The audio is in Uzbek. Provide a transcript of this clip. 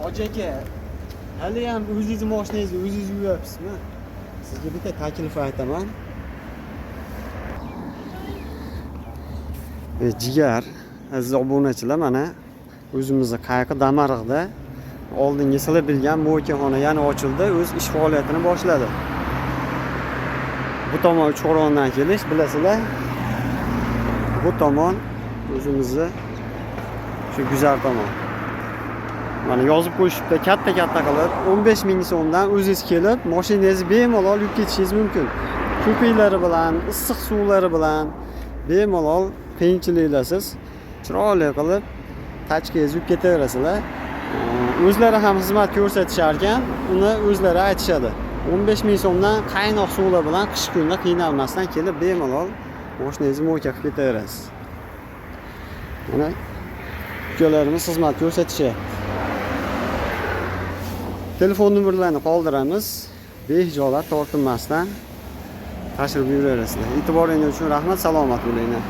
Hoji aka, hali ham o'zingizni mashinangizni o'zingiz yuvyapsizmi? Sizga bitta taklif aytaman. Jigar, aziz obunachilar, mana o'zimizni Qayqi Damariqda oldingi sizlar bilgan mo'ykaxona yana ochildi, o'z ish faoliyatini boshladi. Bu tomon Uchqo'rg'ondan kelish, bilasizlar. Bu tomon o'zimizni shu Guzar tomon. Mana yozib qo'yishibdi, katta qilib 15 ming so'mdan o'zingiz kelib, mashinangizni bemalol yuvib ketishingiz mumkin. Ko'piklari bilan, issiq suvlari bilan bemalol qiyinchiliklarsiz chiroyli qilib tachkangizni yuvib ketaverasizlar. O'zlari ham xizmat ko'rsatisharkan ekan, uni o'zlari aytishadi. 15 ming so'mdan qaynoq suvlar bilan qish kunida qiynalmasdan kelib bemalol mashinangizni mo'yka qilib ketaverasiz. Mana ukalarimiz xizmat ko'rsatishyapti. Telefon nomerlarini qoldiramiz. Behijolat tortinmasdan tashrif buyuraverasizlar. E'tiboringiz uchun rahmat, salomat bo'linglar.